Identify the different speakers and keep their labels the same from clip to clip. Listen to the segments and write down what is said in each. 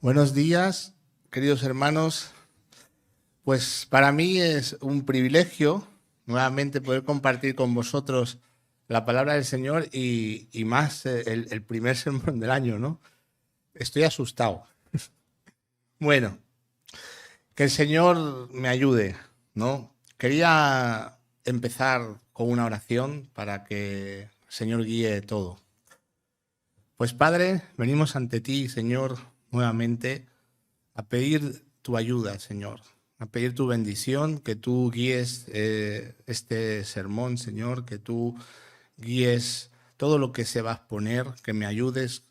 Speaker 1: Buenos días, queridos hermanos. Pues para mí es un privilegio nuevamente poder compartir con vosotros la palabra del Señor y más el primer sermón del año, ¿no? Estoy asustado. Bueno, que el Señor me ayude, ¿no? Quería empezar con una oración para que el Señor guíe todo. Pues Padre, venimos ante ti, Señor, nuevamente a pedir tu ayuda, Señor, a pedir tu bendición, que tú guíes este sermón, Señor, que tú guíes todo lo que se va a exponer, que me ayudes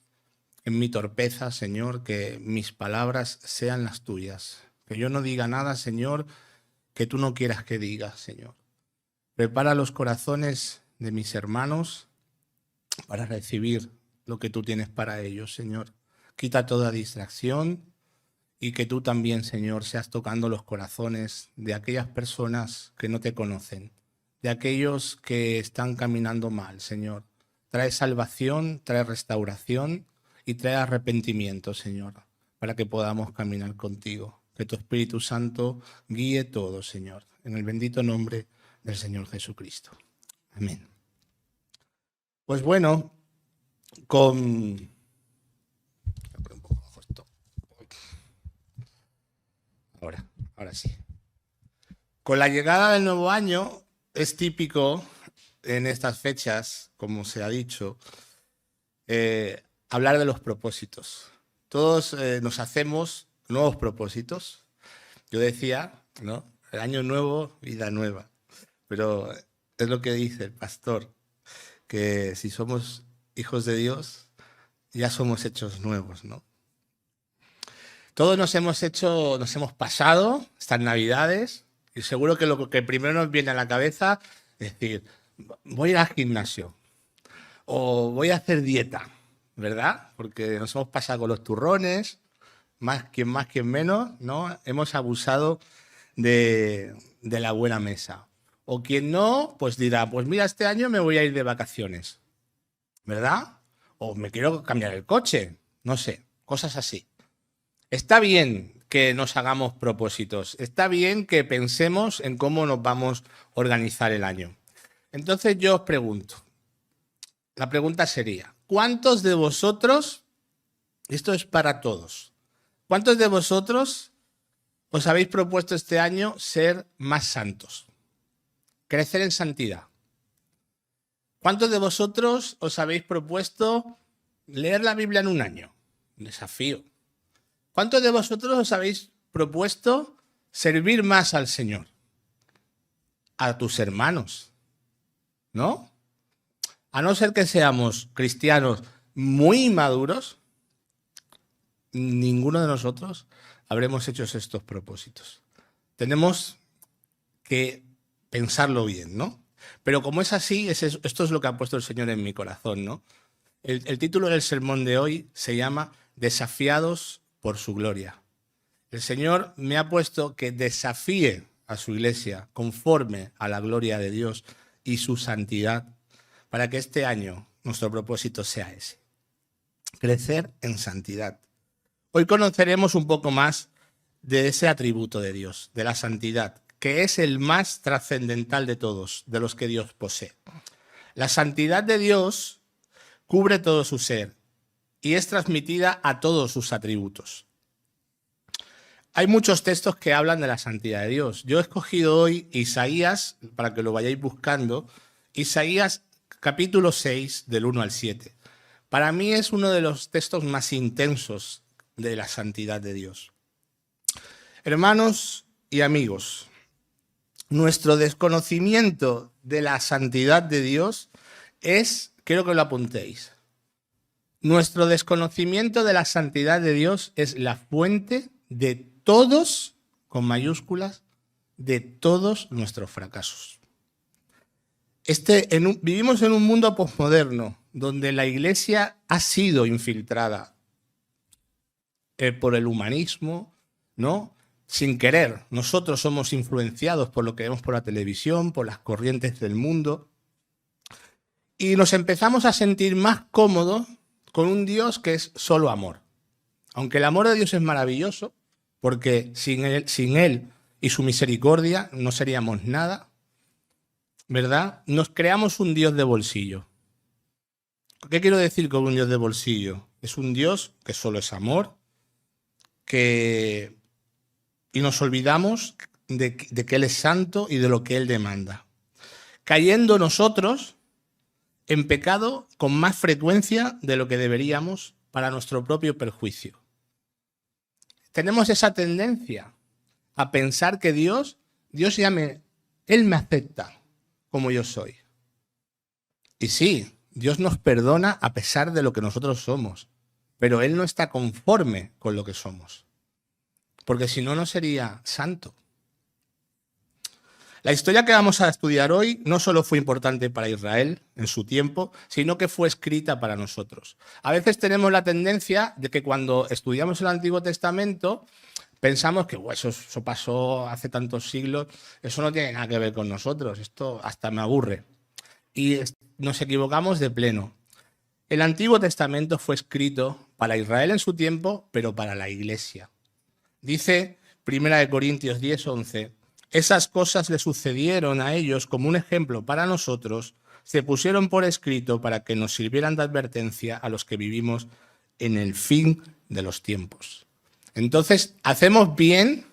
Speaker 1: en mi torpeza, Señor, que mis palabras sean las tuyas, que yo no diga nada, Señor, que tú no quieras que diga, Señor. Prepara los corazones de mis hermanos para recibir lo que tú tienes para ellos, Señor. Quita toda distracción y que tú también, Señor, seas tocando los corazones de aquellas personas que no te conocen, de aquellos que están caminando mal, Señor. Trae salvación, trae restauración y trae arrepentimiento, Señor, para que podamos caminar contigo. Que tu Espíritu Santo guíe todo, Señor, en el bendito nombre del Señor Jesucristo. Amén. Pues bueno, Ahora sí. Con la llegada del nuevo año es típico en estas fechas, como se ha dicho, hablar de los propósitos. Todos nos hacemos nuevos propósitos. Yo decía, ¿no? El año nuevo, vida nueva. Pero es lo que dice el pastor, que si somos hijos de Dios, ya somos hechos nuevos, ¿no? Todos nos hemos pasado estas Navidades y seguro que lo que primero nos viene a la cabeza es decir, voy a ir al gimnasio o voy a hacer dieta, ¿verdad? Porque nos hemos pasado con los turrones, más, quien menos, ¿no? Hemos abusado de la buena mesa. O quien no, pues dirá, pues mira, este año me voy a ir de vacaciones, ¿verdad? O me quiero cambiar el coche, no sé, cosas así. Está bien que nos hagamos propósitos, está bien que pensemos en cómo nos vamos a organizar el año. Entonces yo os pregunto, la pregunta sería, ¿cuántos de vosotros, esto es para todos, cuántos de vosotros os habéis propuesto este año ser más santos, crecer en santidad? ¿Cuántos de vosotros os habéis propuesto leer la Biblia en un año? Un desafío. ¿Cuántos de vosotros os habéis propuesto servir más al Señor? A tus hermanos, ¿no? A no ser que seamos cristianos muy maduros, ninguno de nosotros habremos hecho estos propósitos. Tenemos que pensarlo bien, ¿no? Pero como es así, esto es lo que ha puesto el Señor en mi corazón, ¿no? El título del sermón de hoy se llama Desafiados por su gloria. El Señor me ha puesto que desafíe a su iglesia conforme a la gloria de Dios y su santidad para que este año nuestro propósito sea ese, crecer en santidad. Hoy conoceremos un poco más de ese atributo de Dios, de la santidad, que es el más trascendental de todos, de los que Dios posee. La santidad de Dios cubre todo su ser y es transmitida a todos sus atributos. Hay muchos textos que hablan de la santidad de Dios. Yo he escogido hoy Isaías, para que lo vayáis buscando, Isaías capítulo 6, del 1 al 7. Para mí es uno de los textos más intensos de la santidad de Dios. Hermanos y amigos, nuestro desconocimiento de la santidad de Dios quiero que lo apuntéis, nuestro desconocimiento de la santidad de Dios es la fuente de todos, con mayúsculas, de todos nuestros fracasos. Vivimos en un mundo posmoderno donde la Iglesia ha sido infiltrada por el humanismo, ¿no? Sin querer. Nosotros somos influenciados por lo que vemos por la televisión, por las corrientes del mundo, y nos empezamos a sentir más cómodos con un Dios que es solo amor. Aunque el amor de Dios es maravilloso, porque sin él y su misericordia no seríamos nada, ¿verdad? Nos creamos un Dios de bolsillo. ¿Qué quiero decir con un Dios de bolsillo? Es un Dios que solo es amor, y nos olvidamos de que Él es santo y de lo que Él demanda. Cayendo nosotros en pecado con más frecuencia de lo que deberíamos para nuestro propio perjuicio. Tenemos esa tendencia a pensar que Él me acepta como yo soy. Y sí, Dios nos perdona a pesar de lo que nosotros somos, pero Él no está conforme con lo que somos, porque si no, no sería santo. La historia que vamos a estudiar hoy no solo fue importante para Israel en su tiempo, sino que fue escrita para nosotros. A veces tenemos la tendencia de que cuando estudiamos el Antiguo Testamento pensamos que eso pasó hace tantos siglos, eso no tiene nada que ver con nosotros, esto hasta me aburre. Y nos equivocamos de pleno. El Antiguo Testamento fue escrito para Israel en su tiempo, pero para la Iglesia. Dice 1 Corintios 10:11, esas cosas le sucedieron a ellos como un ejemplo para nosotros, se pusieron por escrito para que nos sirvieran de advertencia a los que vivimos en el fin de los tiempos. Entonces, hacemos bien,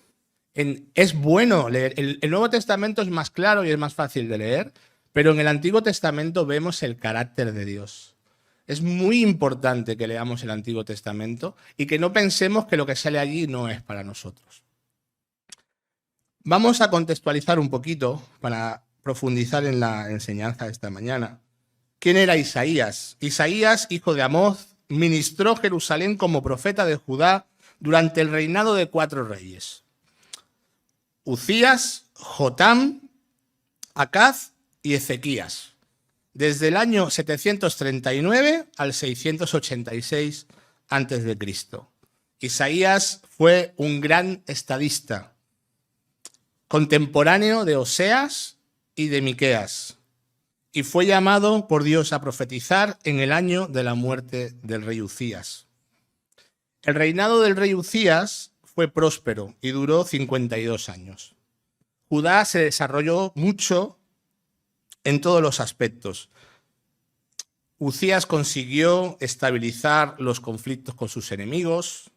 Speaker 1: es bueno leer. El Nuevo Testamento es más claro y es más fácil de leer, pero en el Antiguo Testamento vemos el carácter de Dios. Es muy importante que leamos el Antiguo Testamento y que no pensemos que lo que sale allí no es para nosotros. Vamos a contextualizar un poquito para profundizar en la enseñanza de esta mañana. ¿Quién era Isaías? Isaías, hijo de Amoz, ministró Jerusalén como profeta de Judá durante el reinado de 4 reyes: Uzías, Jotam, Acaz y Ezequías, desde el año 739 al 686 a.C. Isaías fue un gran estadista, contemporáneo de Oseas y de Miqueas, y fue llamado por Dios a profetizar en el año de la muerte del rey Uzías. El reinado del rey Uzías fue próspero y duró 52 años. Judá se desarrolló mucho en todos los aspectos. Uzías consiguió estabilizar los conflictos con sus enemigos,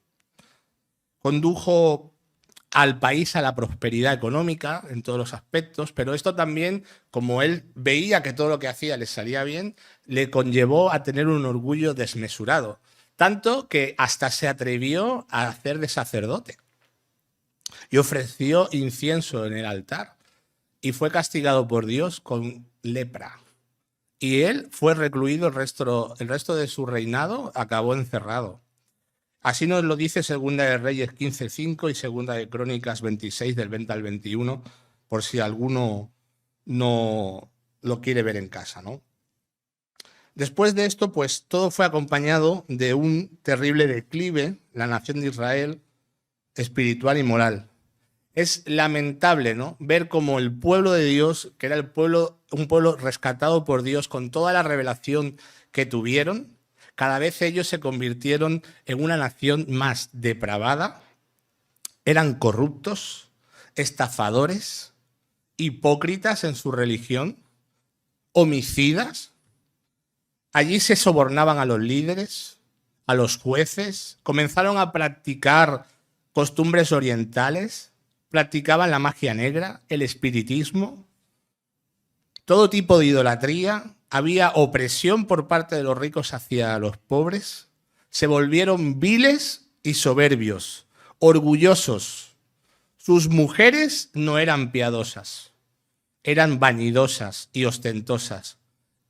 Speaker 1: condujo al país a la prosperidad económica en todos los aspectos, pero esto también, como él veía que todo lo que hacía le salía bien, le conllevó a tener un orgullo desmesurado, tanto que hasta se atrevió a hacer de sacerdote y ofreció incienso en el altar y fue castigado por Dios con lepra. Y él fue recluido el resto de su reinado, acabó encerrado. Así nos lo dice Segunda de Reyes 15:5 y Segunda de Crónicas 26 del 20 al 21, por si alguno no lo quiere ver en casa, ¿no? Después de esto, pues todo fue acompañado de un terrible declive, la nación de Israel, espiritual y moral. Es lamentable, ¿no?, ver cómo el pueblo de Dios, que era un pueblo rescatado por Dios con toda la revelación que tuvieron, cada vez ellos se convirtieron en una nación más depravada, eran corruptos, estafadores, hipócritas en su religión, homicidas. Allí se sobornaban a los líderes, a los jueces, comenzaron a practicar costumbres orientales, practicaban la magia negra, el espiritismo, todo tipo de idolatría. Había opresión por parte de los ricos hacia los pobres. Se volvieron viles y soberbios, orgullosos. Sus mujeres no eran piadosas, eran vanidosas y ostentosas.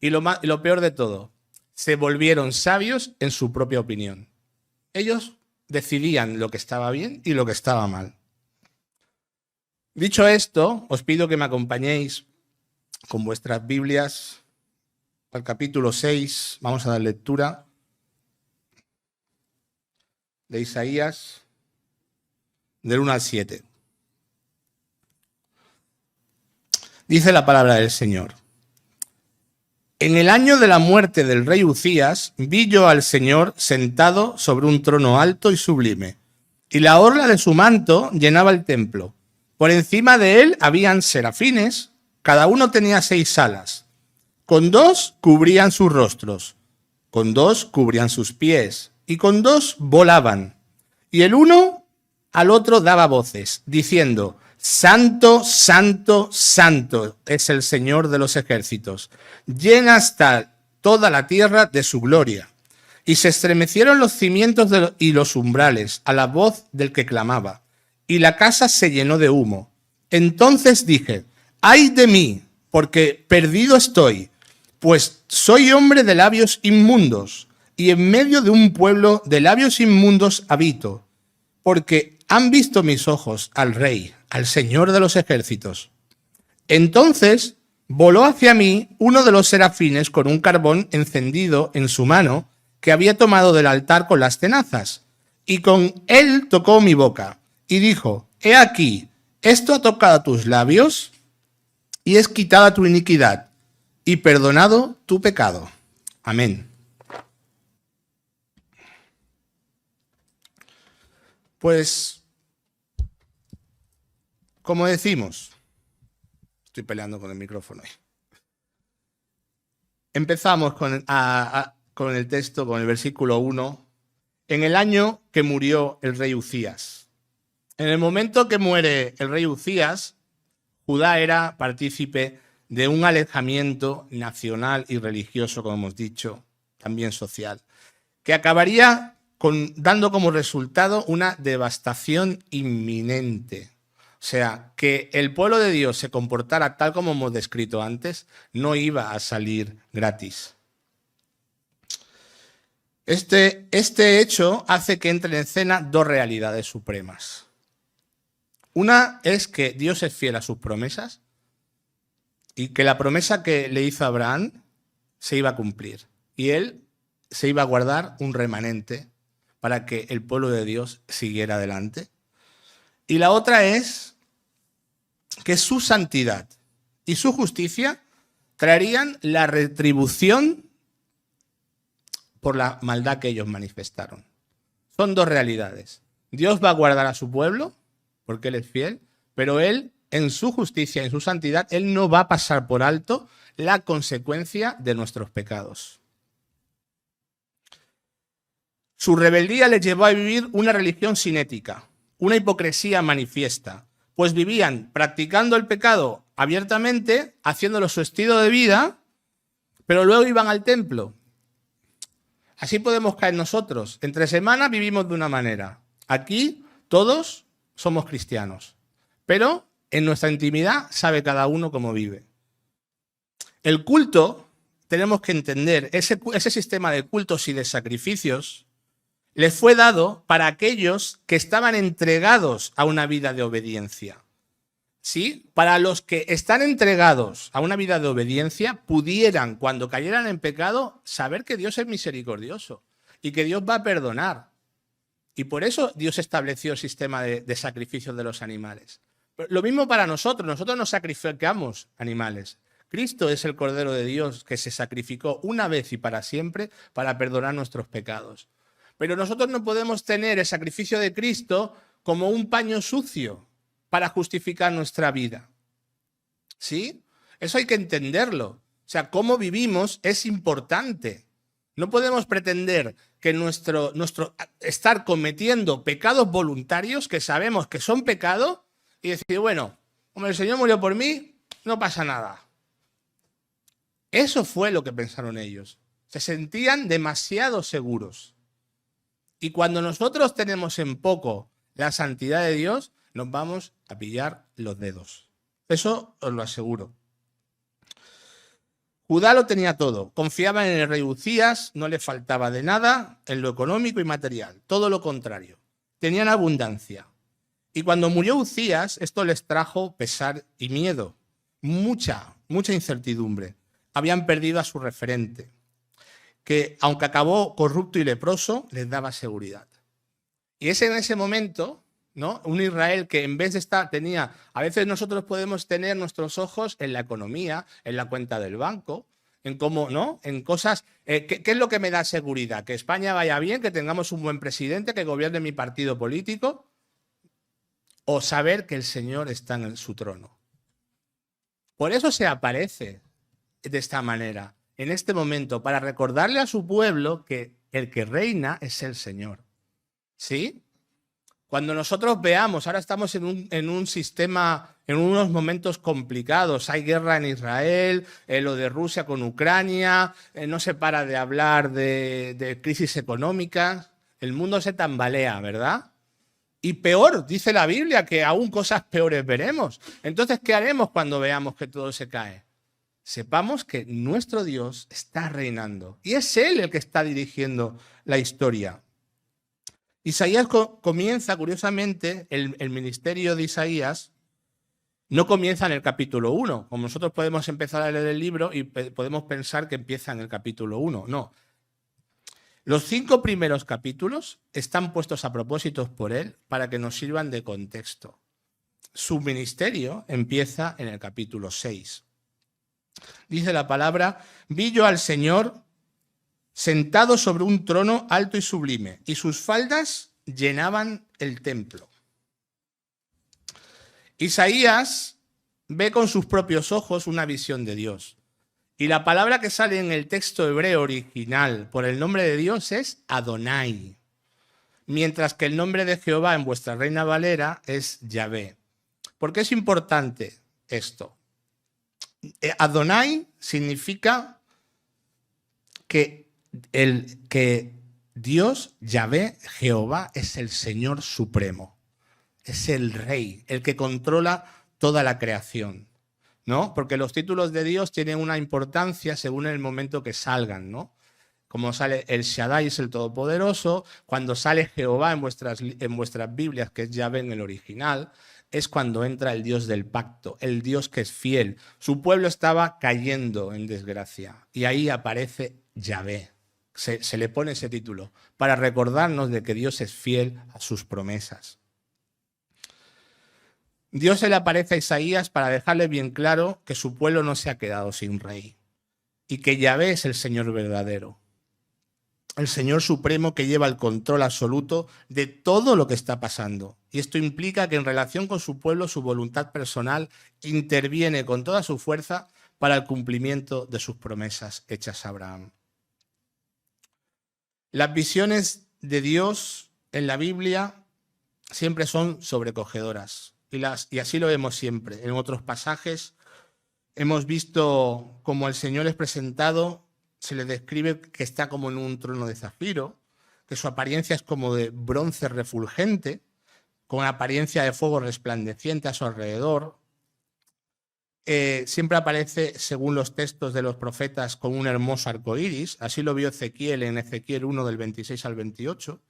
Speaker 1: Y lo peor de todo, se volvieron sabios en su propia opinión. Ellos decidían lo que estaba bien y lo que estaba mal. Dicho esto, os pido que me acompañéis con vuestras Biblias al capítulo 6, vamos a dar lectura de Isaías, del 1 al 7. Dice la palabra del Señor: En el año de la muerte del rey Uzías, vi yo al Señor sentado sobre un trono alto y sublime, y la orla de su manto llenaba el templo. Por encima de él habían serafines, cada uno tenía 6 alas. Con 2 cubrían sus rostros, con 2 cubrían sus pies, y con 2 volaban. Y el uno al otro daba voces, diciendo: Santo, santo, santo es el Señor de los ejércitos. Llena hasta toda la tierra de su gloria. Y se estremecieron los cimientos y los umbrales a la voz del que clamaba. Y la casa se llenó de humo. Entonces dije: ¡ay de mí! Porque perdido estoy, pues soy hombre de labios inmundos, y en medio de un pueblo de labios inmundos habito. Porque han visto mis ojos al Rey, al Señor de los ejércitos. Entonces voló hacia mí uno de los serafines con un carbón encendido en su mano que había tomado del altar con las tenazas, y con él tocó mi boca, y dijo: he aquí, esto ha tocado tus labios, y es quitada tu iniquidad, y perdonado tu pecado. Amén. Pues, como decimos, estoy peleando con el micrófono ahí. Empezamos con el texto, con el versículo 1. En el año que murió el rey Uzías. En el momento que muere el rey Uzías, Judá era partícipe de un alejamiento nacional y religioso, como hemos dicho, también social, que acabaría dando como resultado una devastación inminente. O sea, que el pueblo de Dios se comportara tal como hemos descrito antes, no iba a salir gratis. Este hecho hace que entren en escena 2 realidades supremas. Una es que Dios es fiel a sus promesas y que la promesa que le hizo a Abraham se iba a cumplir. Y él se iba a guardar un remanente para que el pueblo de Dios siguiera adelante. Y la otra es que su santidad y su justicia traerían la retribución por la maldad que ellos manifestaron. Son 2 realidades. Dios va a guardar a su pueblo porque Él es fiel, pero Él, en su justicia, en su santidad, Él no va a pasar por alto la consecuencia de nuestros pecados. Su rebeldía les llevó a vivir una religión sin ética, una hipocresía manifiesta, pues vivían practicando el pecado abiertamente, haciéndolo su estilo de vida, pero luego iban al templo. Así podemos caer nosotros. Entre semana vivimos de una manera. Aquí todos somos cristianos, pero en nuestra intimidad sabe cada uno cómo vive. El culto, tenemos que entender, ese sistema de cultos y de sacrificios les fue dado para aquellos que estaban entregados a una vida de obediencia. ¿Sí? Para los que están entregados a una vida de obediencia, pudieran, cuando cayeran en pecado, saber que Dios es misericordioso y que Dios va a perdonar. Y por eso Dios estableció el sistema de sacrificios de los animales. Lo mismo para nosotros no sacrificamos animales. Cristo es el Cordero de Dios que se sacrificó una vez y para siempre para perdonar nuestros pecados. Pero nosotros no podemos tener el sacrificio de Cristo como un paño sucio para justificar nuestra vida. ¿Sí? Eso hay que entenderlo. O sea, cómo vivimos es importante. No podemos pretender que nuestro estar cometiendo pecados voluntarios que sabemos que son pecado y decir, bueno, como el Señor murió por mí, no pasa nada. Eso fue lo que pensaron ellos. Se sentían demasiado seguros. Y cuando nosotros tenemos en poco la santidad de Dios, nos vamos a pillar los dedos. Eso os lo aseguro. Judá lo tenía todo. Confiaba en el rey Uzías, no le faltaba de nada en lo económico y material. Todo lo contrario. Tenían abundancia. Y cuando murió Uzías, esto les trajo pesar y miedo. Mucha incertidumbre. Habían perdido a su referente, que aunque acabó corrupto y leproso, les daba seguridad. Y es en ese momento, ¿no? Un Israel que en vez de estar, tenía, a veces nosotros podemos tener nuestros ojos en la economía, en la cuenta del banco, en cómo, ¿no? En cosas. ¿Qué es lo que me da seguridad? Que España vaya bien, que tengamos un buen presidente, que gobierne mi partido político, o saber que el Señor está en su trono. Por eso se aparece de esta manera, en este momento, para recordarle a su pueblo que el que reina es el Señor. ¿Sí? Cuando nosotros veamos, ahora estamos en un sistema, en unos momentos complicados, hay guerra en Israel, lo de Rusia con Ucrania, no se para de hablar de crisis económica, el mundo se tambalea, ¿verdad? Y peor, dice la Biblia, que aún cosas peores veremos. Entonces, ¿qué haremos cuando veamos que todo se cae? Sepamos que nuestro Dios está reinando y es Él el que está dirigiendo la historia. Isaías comienza, curiosamente, el ministerio de Isaías no comienza en el capítulo 1, como nosotros podemos empezar a leer el libro y podemos pensar que empieza en el capítulo 1. No. Los 5 primeros capítulos están puestos a propósito por él para que nos sirvan de contexto. Su ministerio empieza en el capítulo 6. Dice la palabra: vi yo al Señor sentado sobre un trono alto y sublime, y sus faldas llenaban el templo. Isaías ve con sus propios ojos una visión de Dios. Y la palabra que sale en el texto hebreo original por el nombre de Dios es Adonai, mientras que el nombre de Jehová en vuestra Reina Valera es Yahvé. ¿Por qué es importante esto? Adonai significa que Dios, Yahvé, Jehová, es el Señor supremo, es el Rey, el que controla toda la creación, ¿no? Porque los títulos de Dios tienen una importancia según el momento que salgan, ¿no? Como sale el Shaddai, es el Todopoderoso. Cuando sale Jehová en vuestras Biblias, que es Yahvé en el original, es cuando entra el Dios del pacto, el Dios que es fiel. Su pueblo estaba cayendo en desgracia y ahí aparece Yahvé. Se le pone ese título para recordarnos de que Dios es fiel a sus promesas. Dios se le aparece a Isaías para dejarle bien claro que su pueblo no se ha quedado sin rey y que Yahvé es el Señor verdadero, el Señor supremo que lleva el control absoluto de todo lo que está pasando. Y esto implica que en relación con su pueblo, su voluntad personal interviene con toda su fuerza para el cumplimiento de sus promesas hechas a Abraham. Las visiones de Dios en la Biblia siempre son sobrecogedoras y así lo vemos siempre. En otros pasajes hemos visto cómo el Señor es presentado, se le describe que está como en un trono de zafiro, que su apariencia es como de bronce refulgente, con apariencia de fuego resplandeciente a su alrededor. Siempre aparece, según los textos de los profetas, con un hermoso arco iris. Así lo vio Ezequiel en Ezequiel 1 del 26 al 28.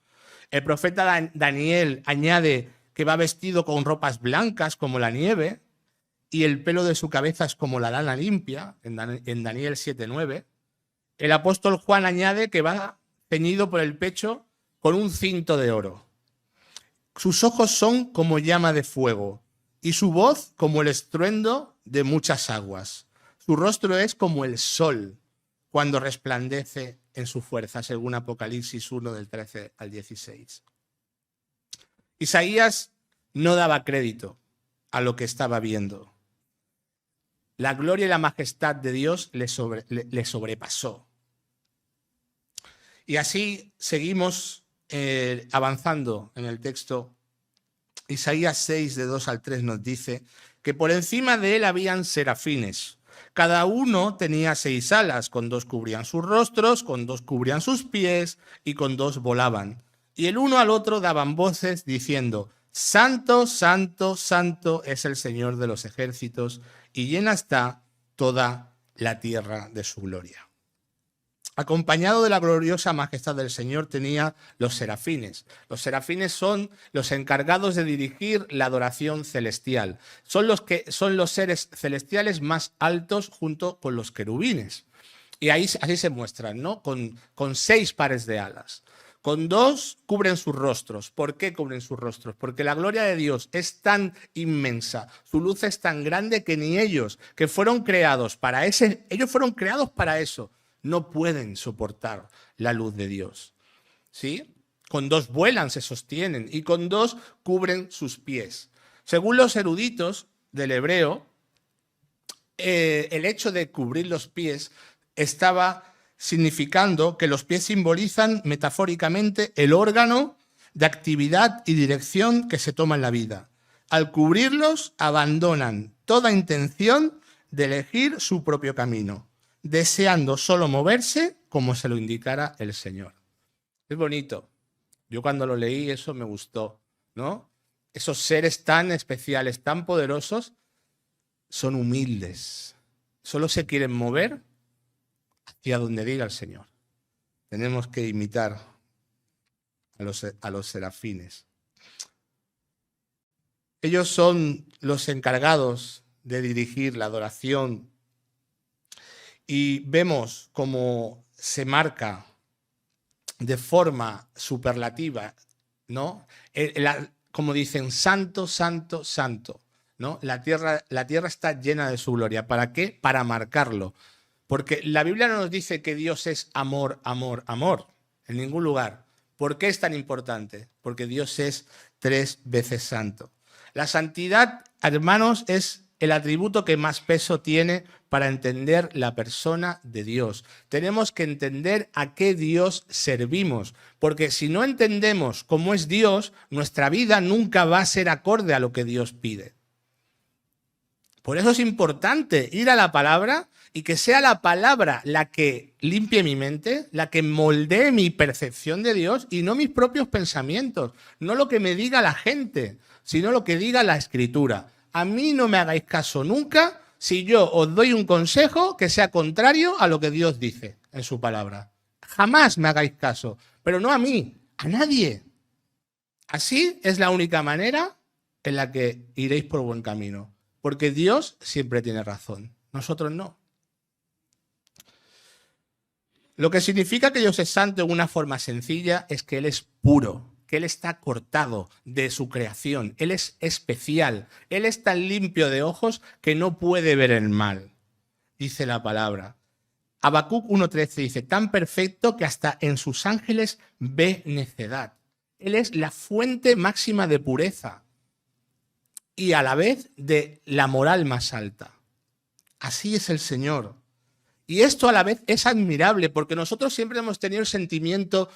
Speaker 1: El profeta Daniel añade que va vestido con ropas blancas como la nieve y el pelo de su cabeza es como la lana limpia, en Daniel 7:9. El apóstol Juan añade que va ceñido por el pecho con un cinto de oro. Sus ojos son como llama de fuego y su voz como el estruendo de muchas aguas. Su rostro es como el sol cuando resplandece en su fuerza, según Apocalipsis 1 del 13 al 16. Isaías no daba crédito a lo que estaba viendo. La gloria y la majestad de Dios le sobrepasó. Y así seguimos avanzando en el texto. Isaías 6, de 2 al 3 nos dice que por encima de él habían serafines. Cada uno tenía 6 alas, con 2 cubrían sus rostros, con 2 cubrían sus pies y con 2 volaban. Y el uno al otro daban voces diciendo: Santo, santo, santo es el Señor de los ejércitos, y llena está toda la tierra de su gloria. Acompañado de la gloriosa majestad del Señor tenía los serafines. Los serafines son los encargados de dirigir la adoración celestial. Son los seres celestiales más altos junto con los querubines. Y ahí así se muestran, ¿no? Con 6 pares de alas. Con dos cubren sus rostros. ¿Por qué cubren sus rostros? Porque la gloria de Dios es tan inmensa, su luz es tan grande que ni ellos, que fueron creados para ellos fueron creados para eso, no pueden soportar la luz de Dios. ¿Sí? Con dos vuelan, se sostienen, y con dos cubren sus pies. Según los eruditos del hebreo, el hecho de cubrir los pies estaba significando que los pies simbolizan metafóricamente el órgano de actividad y dirección que se toma en la vida. Al cubrirlos, abandonan toda intención de elegir su propio camino, deseando solo moverse como se lo indicara el Señor. Es bonito. Yo cuando lo leí eso me gustó, ¿no? Esos seres tan especiales, tan poderosos, son humildes. Solo se quieren mover hacia donde diga el Señor. Tenemos que imitar a los serafines. Ellos son los encargados de dirigir la adoración y vemos cómo se marca de forma superlativa, ¿no? Como dicen, santo, santo, santo, ¿no? La tierra está llena de su gloria. ¿Para qué? Para marcarlo. Porque la Biblia no nos dice que Dios es amor, amor, amor, en ningún lugar. ¿Por qué es tan importante? Porque Dios es 3 veces santo. La santidad, hermanos, es el atributo que más peso tiene para entender la persona de Dios. Tenemos que entender a qué Dios servimos, porque si no entendemos cómo es Dios, nuestra vida nunca va a ser acorde a lo que Dios pide. Por eso es importante ir a la palabra y que sea la palabra la que limpie mi mente, la que moldee mi percepción de Dios y no mis propios pensamientos, no lo que me diga la gente, sino lo que diga la Escritura. A mí no me hagáis caso nunca si yo os doy un consejo que sea contrario a lo que Dios dice en su palabra. Jamás me hagáis caso, pero no a mí, a nadie. Así es la única manera en la que iréis por buen camino. Porque Dios siempre tiene razón, nosotros no. Lo que significa que Dios es santo en una forma sencilla es que Él es puro, que Él está cortado de su creación, Él es especial, Él es tan limpio de ojos que no puede ver el mal, dice la palabra. Habacuc 1:13 dice, tan perfecto que hasta en sus ángeles ve necedad. Él es la fuente máxima de pureza y a la vez de la moral más alta. Así es el Señor. Y esto a la vez es admirable porque nosotros siempre hemos tenido el sentimiento,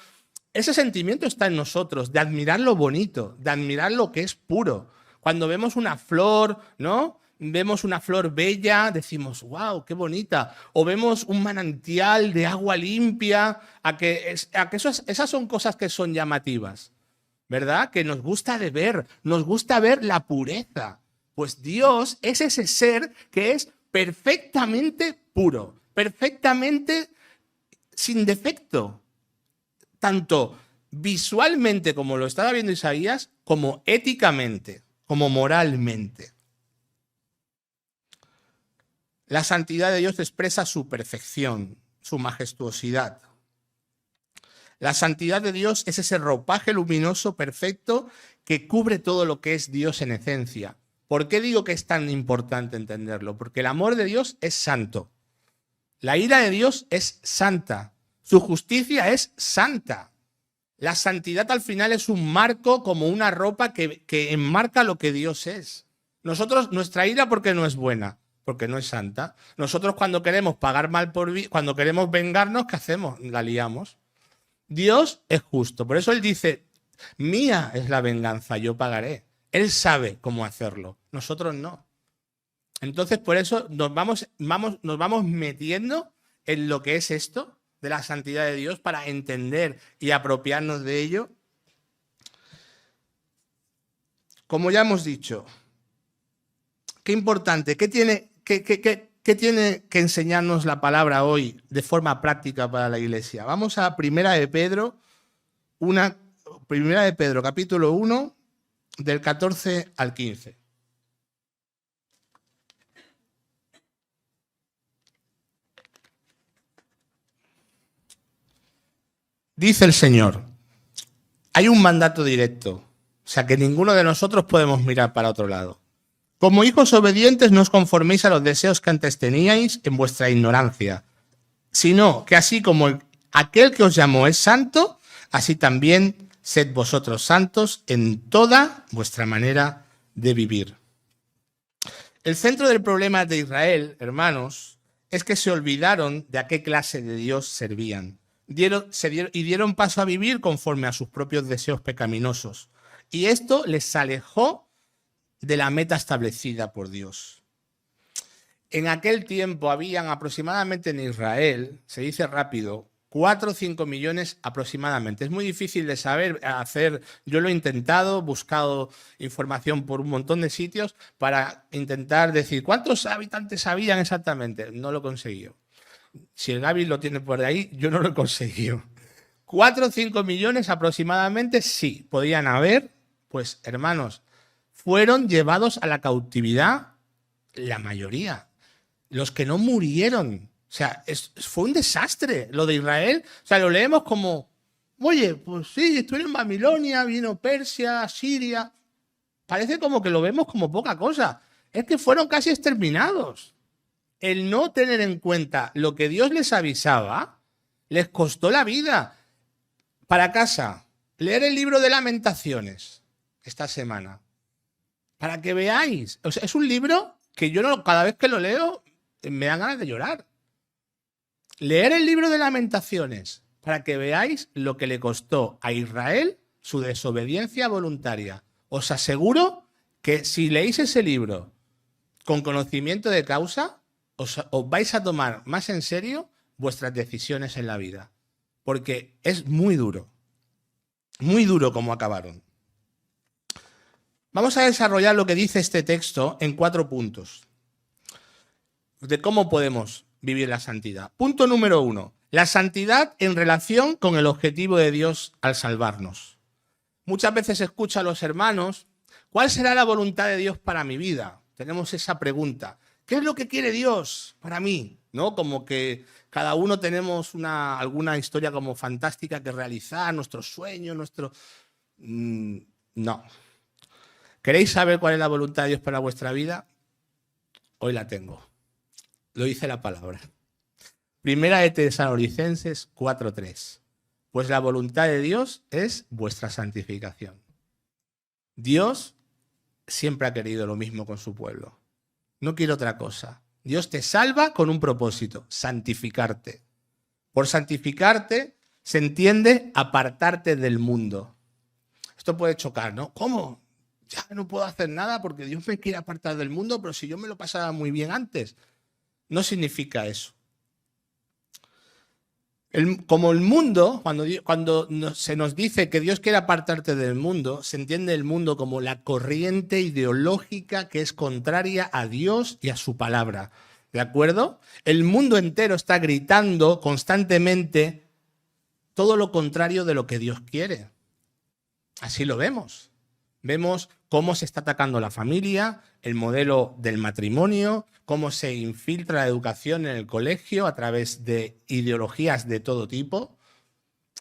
Speaker 1: ese sentimiento está en nosotros, de admirar lo bonito, de admirar lo que es puro. Cuando vemos una flor, ¿no? Vemos una flor bella, decimos, wow, qué bonita. O vemos un manantial de agua limpia, esas son cosas que son llamativas, ¿verdad? Que nos gusta de ver, nos gusta ver la pureza. Pues Dios es ese ser que es perfectamente puro, perfectamente sin defecto, tanto visualmente como lo estaba viendo Isaías, como éticamente, como moralmente. La santidad de Dios expresa su perfección, su majestuosidad. La santidad de Dios es ese ropaje luminoso perfecto que cubre todo lo que es Dios en esencia. ¿Por qué digo que es tan importante entenderlo? Porque el amor de Dios es santo. La ira de Dios es santa. Su justicia es santa. La santidad al final es un marco como una ropa que enmarca lo que Dios es. Nosotros, nuestra ira, ¿por qué no es buena? Porque no es santa. Nosotros cuando queremos pagar mal por bien, cuando queremos vengarnos, ¿qué hacemos? La liamos. Dios es justo. Por eso Él dice, mía es la venganza, yo pagaré. Él sabe cómo hacerlo. Nosotros no. Entonces, por eso nos vamos metiendo en lo que es esto de la santidad de Dios para entender y apropiarnos de ello. Como ya hemos dicho, qué importante, ¿qué tiene que enseñarnos la palabra hoy de forma práctica para la Iglesia? Vamos a Primera de Pedro capítulo 1, del 14 al 15. Dice el Señor, hay un mandato directo. O sea, que ninguno de nosotros podemos mirar para otro lado. Como hijos obedientes, no os conforméis a los deseos que antes teníais en vuestra ignorancia, sino que así como aquel que os llamó es santo, así también sed vosotros santos en toda vuestra manera de vivir. El centro del problema de Israel, hermanos, es que se olvidaron de a qué clase de Dios servían. Dieron paso a vivir conforme a sus propios deseos pecaminosos. Y esto les alejó de la meta establecida por Dios. En aquel tiempo habían aproximadamente en Israel, se dice rápido, 4 o 5 millones aproximadamente. Es muy difícil de saber, yo lo he intentado, buscado información por un montón de sitios para intentar decir cuántos habitantes habían exactamente. No lo he conseguido. Si el Gaby lo tiene por ahí, yo no lo he conseguido. 4 o 5 millones aproximadamente, sí, podían haber, pues hermanos, fueron llevados a la cautividad la mayoría. Los que no murieron. O sea, fue un desastre lo de Israel. O sea, lo leemos como, oye, pues sí, estuvieron en Babilonia, vino Persia, Siria. Parece como que lo vemos como poca cosa. Es que fueron casi exterminados. El no tener en cuenta lo que Dios les avisaba, les costó la vida. Para casa, leer el libro de Lamentaciones esta semana. Para que veáis. O sea, es un libro que yo cada vez que lo leo me dan ganas de llorar. Leer el libro de Lamentaciones para que veáis lo que le costó a Israel su desobediencia voluntaria. Os aseguro que si leéis ese libro con conocimiento de causa, os vais a tomar más en serio vuestras decisiones en la vida. Porque es muy duro como acabaron. Vamos a desarrollar lo que dice este texto en 4 puntos de cómo podemos vivir la santidad. Punto número 1. La santidad en relación con el objetivo de Dios al salvarnos. Muchas veces escucho a los hermanos, ¿cuál será la voluntad de Dios para mi vida? Tenemos esa pregunta. ¿Qué es lo que quiere Dios para mí? ¿No? Como que cada uno tenemos alguna historia como fantástica que realizar, nuestros sueños, No. ¿Queréis saber cuál es la voluntad de Dios para vuestra vida? Hoy la tengo. Lo dice la palabra. Primera de Tesalonicenses 4:3. Pues la voluntad de Dios es vuestra santificación. Dios siempre ha querido lo mismo con su pueblo. No quiere otra cosa. Dios te salva con un propósito, santificarte. Por santificarte se entiende apartarte del mundo. Esto puede chocar, ¿no? ¿Cómo? Ya no puedo hacer nada porque Dios me quiere apartar del mundo, pero si yo me lo pasaba muy bien antes. No significa eso. Como el mundo, cuando se nos dice que Dios quiere apartarte del mundo, se entiende el mundo como la corriente ideológica que es contraria a Dios y a su palabra. ¿De acuerdo? El mundo entero está gritando constantemente todo lo contrario de lo que Dios quiere. Así lo vemos. Vemos cómo se está atacando la familia, el modelo del matrimonio, cómo se infiltra la educación en el colegio a través de ideologías de todo tipo,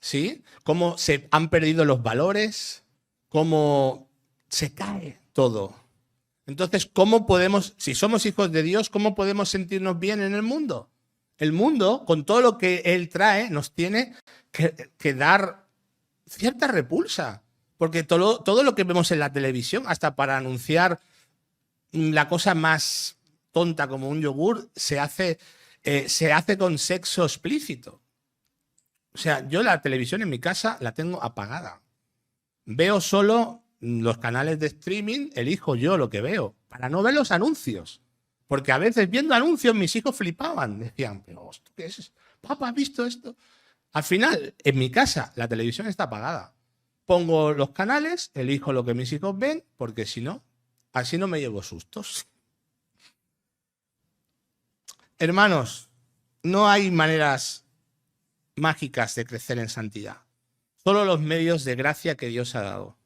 Speaker 1: ¿sí? Cómo se han perdido los valores, cómo se cae todo. Entonces, ¿cómo podemos, si somos hijos de Dios, cómo podemos sentirnos bien en el mundo? El mundo, con todo lo que Él trae, nos tiene que dar cierta repulsa. Porque todo lo que vemos en la televisión, hasta para anunciar la cosa más tonta como un yogur, se hace con sexo explícito. O sea, yo la televisión en mi casa la tengo apagada. Veo solo los canales de streaming, elijo yo lo que veo, para no ver los anuncios. Porque a veces viendo anuncios mis hijos flipaban. Decían, pero ¿qué es eso? Papá, ¿has visto esto? Al final, en mi casa, la televisión está apagada. Pongo los canales, elijo lo que mis hijos ven, porque si no, así no me llevo sustos. Hermanos, no hay maneras mágicas de crecer en santidad. Solo los medios de gracia que Dios ha dado.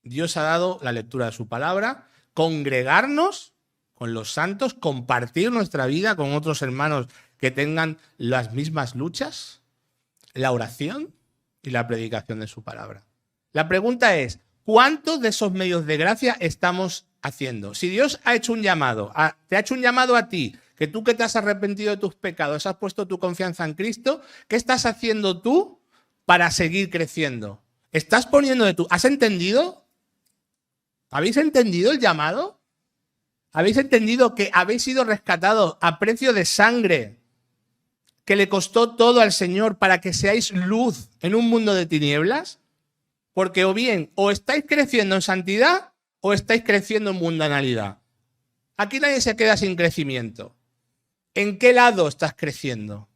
Speaker 1: Dios ha dado la lectura de su palabra, congregarnos con los santos, compartir nuestra vida con otros hermanos que tengan las mismas luchas, la oración y la predicación de su palabra. La pregunta es, ¿cuántos de esos medios de gracia estamos haciendo? Si Dios ha hecho un llamado, te ha hecho un llamado a ti, que tú que te has arrepentido de tus pecados, has puesto tu confianza en Cristo, ¿qué estás haciendo tú para seguir creciendo? ¿Estás poniendo de tu... ¿Has entendido? ¿Habéis entendido el llamado? ¿Habéis entendido que habéis sido rescatados a precio de sangre, que le costó todo al Señor para que seáis luz en un mundo de tinieblas? Porque o bien, o estáis creciendo en santidad o estáis creciendo en mundanalidad. Aquí nadie se queda sin crecimiento. ¿En qué lado estás creciendo?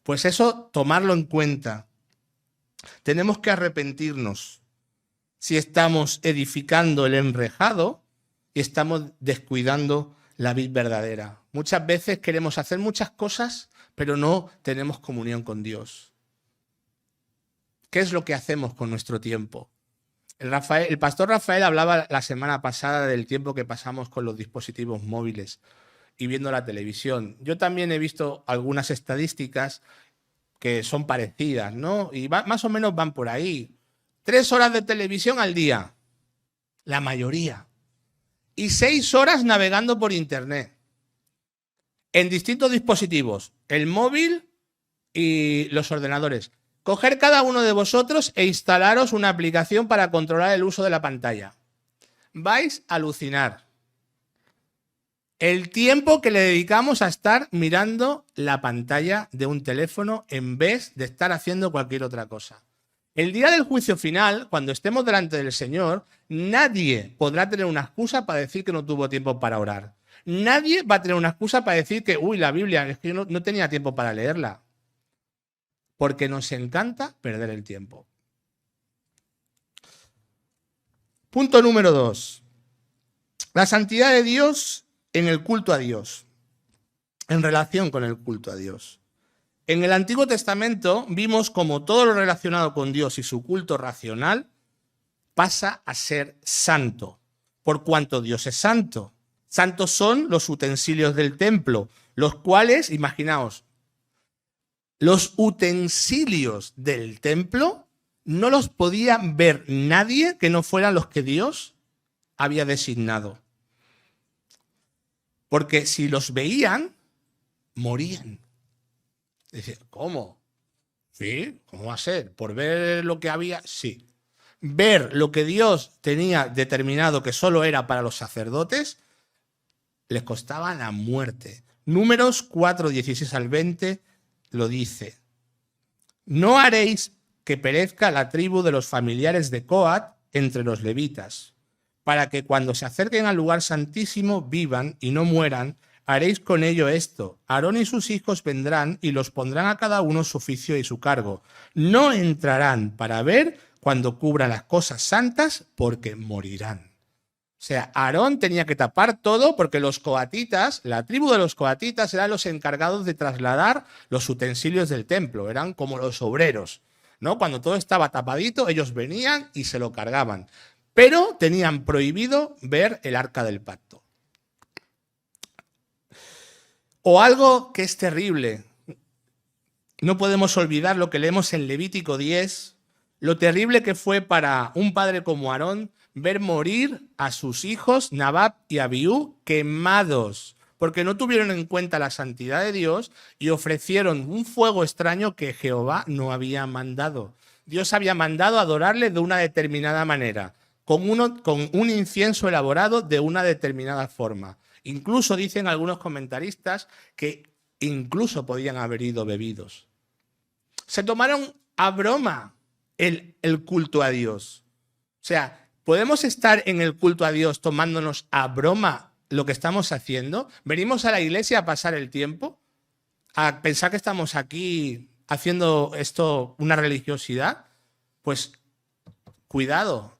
Speaker 1: Pues eso, tomarlo en cuenta. Tenemos que arrepentirnos si estamos edificando el enrejado y estamos descuidando la vid verdadera. Muchas veces queremos hacer muchas cosas, pero no tenemos comunión con Dios. ¿Qué es lo que hacemos con nuestro tiempo? El pastor Rafael hablaba la semana pasada del tiempo que pasamos con los dispositivos móviles y viendo la televisión. Yo también he visto algunas estadísticas que son parecidas, ¿no? Y más o menos van por ahí. 3 horas de televisión al día, la mayoría. Y 6 horas navegando por internet. En distintos dispositivos, el móvil y los ordenadores. Coger cada uno de vosotros e instalaros una aplicación para controlar el uso de la pantalla. Vais a alucinar. El tiempo que le dedicamos a estar mirando la pantalla de un teléfono en vez de estar haciendo cualquier otra cosa. El día del juicio final, cuando estemos delante del Señor, nadie podrá tener una excusa para decir que no tuvo tiempo para orar. Nadie va a tener una excusa para decir que, uy, la Biblia, es que yo no tenía tiempo para leerla. Porque nos encanta perder el tiempo. Punto número 2. La santidad de Dios en el culto a Dios, en relación con el culto a Dios. En el Antiguo Testamento vimos como todo lo relacionado con Dios y su culto racional pasa a ser santo, por cuanto Dios es santo. Santos son los utensilios del templo, los cuales, imaginaos, los utensilios del templo no los podía ver nadie que no fueran los que Dios había designado. Porque si los veían, morían. Dice, ¿cómo? Sí, ¿cómo va a ser? ¿Por ver lo que había? Sí. Ver lo que Dios tenía determinado que solo era para los sacerdotes, les costaba la muerte. Números 4, 16 al 20 lo dice. No haréis que perezca la tribu de los familiares de Coat entre los levitas, para que cuando se acerquen al lugar santísimo vivan y no mueran. Haréis con ello esto: Aarón y sus hijos vendrán y los pondrán a cada uno su oficio y su cargo. No entrarán para ver cuando cubran las cosas santas, porque morirán. O sea, Aarón tenía que tapar todo porque los coatitas, la tribu de los coatitas, eran los encargados de trasladar los utensilios del templo. Eran como los obreros, ¿no? Cuando todo estaba tapadito, ellos venían y se lo cargaban. Pero tenían prohibido ver el arca del pacto. O algo que es terrible. No podemos olvidar lo que leemos en Levítico 10, lo terrible que fue para un padre como Aarón ver morir a sus hijos Nadab y Abiú quemados, porque no tuvieron en cuenta la santidad de Dios y ofrecieron un fuego extraño que Jehová no había mandado. Dios había mandado adorarle de una determinada manera, con un incienso elaborado de una determinada forma. Incluso dicen algunos comentaristas que incluso podían haber ido bebidos. Se tomaron a broma el culto a Dios. O sea, ¿podemos estar en el culto a Dios tomándonos a broma lo que estamos haciendo? ¿Venimos a la iglesia a pasar el tiempo? ¿A pensar que estamos aquí haciendo esto una religiosidad? Pues cuidado.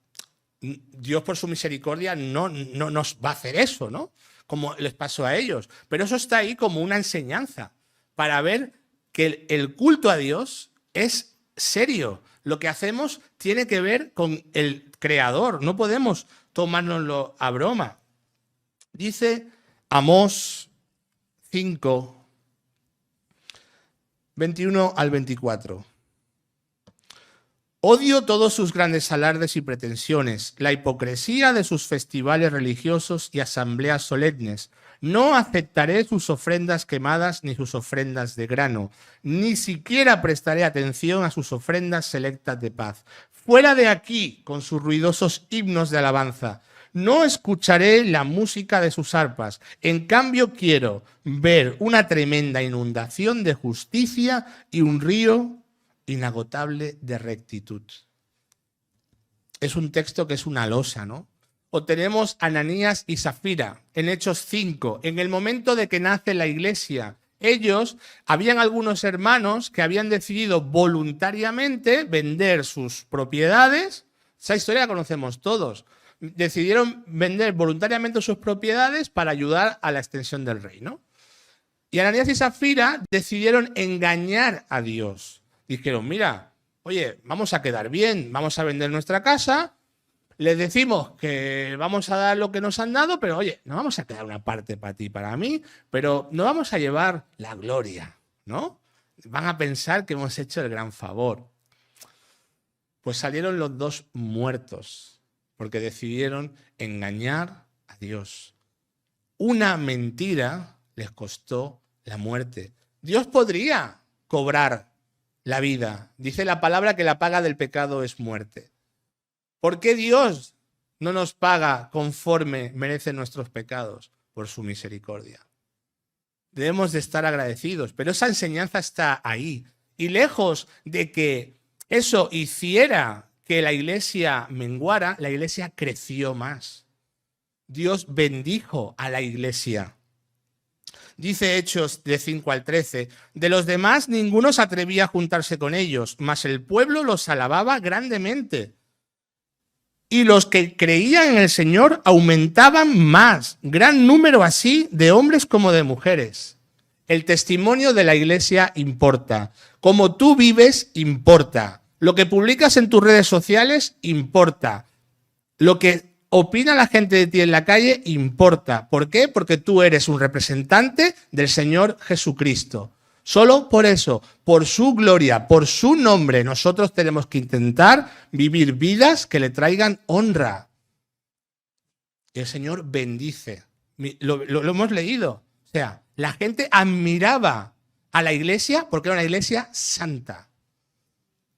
Speaker 1: Dios por su misericordia no nos va a hacer eso, ¿no? Como les pasó a ellos. Pero eso está ahí como una enseñanza para ver que el culto a Dios es serio. Lo que hacemos tiene que ver con el Creador. No podemos tomárnoslo a broma. Dice Amós 5, 21 al 24. Odio todos sus grandes alardes y pretensiones, la hipocresía de sus festivales religiosos y asambleas solemnes. No aceptaré sus ofrendas quemadas ni sus ofrendas de grano, ni siquiera prestaré atención a sus ofrendas selectas de paz. Fuera de aquí con sus ruidosos himnos de alabanza. No escucharé la música de sus arpas. En cambio, quiero ver una tremenda inundación de justicia y un río inagotable de rectitud. Es un texto que es una losa, ¿no? O tenemos Ananías y Zafira en Hechos 5, en el momento de que nace la iglesia. Habían algunos hermanos que habían decidido voluntariamente vender sus propiedades. Esa historia la conocemos todos. Decidieron vender voluntariamente sus propiedades para ayudar a la extensión del reino. Y Ananías y Zafira decidieron engañar a Dios. Dijeron, mira, oye, vamos a quedar bien, vamos a vender nuestra casa, les decimos que vamos a dar lo que nos han dado, pero oye, no vamos a quedar una parte para ti y para mí, pero no vamos a llevar la gloria, ¿no? Van a pensar que hemos hecho el gran favor. Pues salieron los dos muertos, porque decidieron engañar a Dios. Una mentira les costó la muerte. Dios podría cobrar la vida. Dice la palabra que la paga del pecado es muerte. ¿Por qué Dios no nos paga conforme merecen nuestros pecados? Por su misericordia. Debemos de estar agradecidos, pero esa enseñanza está ahí. Y lejos de que eso hiciera que la iglesia menguara, la iglesia creció más. Dios bendijo a la iglesia. Dice Hechos de 5 al 13, de los demás ninguno se atrevía a juntarse con ellos, mas el pueblo los alababa grandemente. Y los que creían en el Señor aumentaban más, gran número así de hombres como de mujeres. El testimonio de la iglesia importa. Como tú vives, importa. Lo que publicas en tus redes sociales, importa. Lo que opina la gente de ti en la calle, importa. ¿Por qué? Porque tú eres un representante del Señor Jesucristo. Solo por eso, por su gloria, por su nombre, nosotros tenemos que intentar vivir vidas que le traigan honra. Y el Señor bendice. Lo hemos leído. O sea, la gente admiraba a la iglesia porque era una iglesia santa.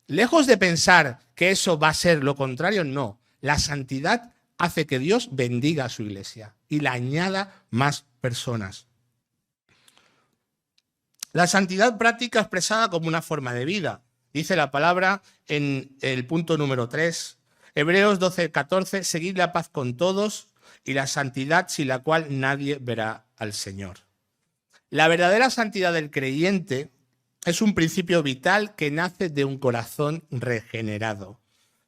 Speaker 1: Lejos de pensar que eso va a ser lo contrario, no. La santidad hace que Dios bendiga a su iglesia y la añada más personas. La santidad práctica expresada como una forma de vida. Dice la palabra en el punto número 3, Hebreos 12, 14, seguid la paz con todos y la santidad sin la cual nadie verá al Señor. La verdadera santidad del creyente es un principio vital que nace de un corazón regenerado.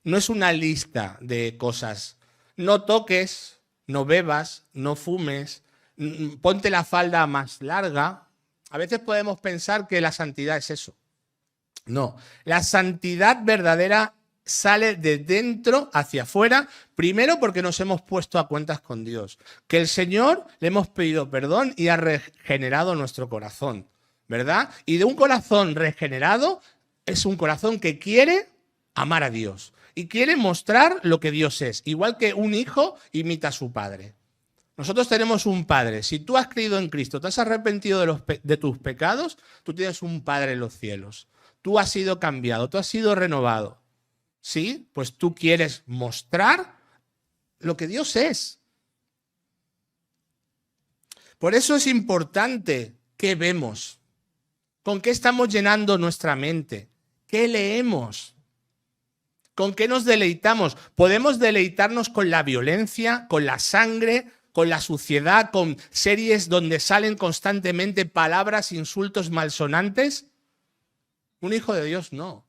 Speaker 1: No es una lista de cosas. No toques, no bebas, no fumes, ponte la falda más larga. A veces podemos pensar que la santidad es eso. No, la santidad verdadera sale de dentro hacia afuera, primero porque nos hemos puesto a cuentas con Dios, que el Señor le hemos pedido perdón y ha regenerado nuestro corazón, ¿verdad? Y de un corazón regenerado es un corazón que quiere amar a Dios y quiere mostrar lo que Dios es, igual que un hijo imita a su padre. Nosotros tenemos un Padre. Si tú has creído en Cristo, te has arrepentido de tus pecados, tú tienes un Padre en los cielos. Tú has sido cambiado, tú has sido renovado. ¿Sí? Pues tú quieres mostrar lo que Dios es. Por eso es importante qué vemos, con qué estamos llenando nuestra mente, qué leemos, con qué nos deleitamos. Podemos deleitarnos con la violencia, con la sangre, con la suciedad, con series donde salen constantemente palabras, insultos malsonantes. Un hijo de Dios no.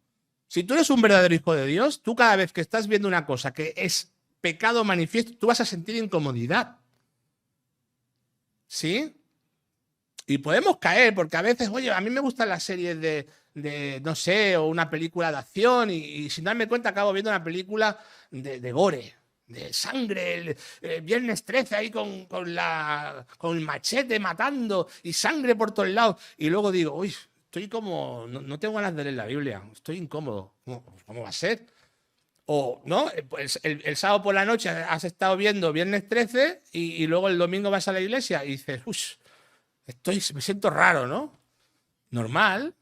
Speaker 1: Si tú eres un verdadero hijo de Dios, tú cada vez que estás viendo una cosa que es pecado manifiesto, tú vas a sentir incomodidad. ¿Sí? Y podemos caer, porque a veces, oye, a mí me gustan las series de no sé, o una película de acción, y sin darme cuenta acabo viendo una película de gore, de sangre, el viernes 13 ahí con el machete matando y sangre por todos lados. Y luego digo, uy, estoy como, no tengo ganas de leer la Biblia, estoy incómodo. ¿Cómo va a ser? O, ¿no? Pues el sábado por la noche has estado viendo Viernes 13 y luego el domingo vas a la iglesia y dices, uff, me siento raro, ¿no? Normal.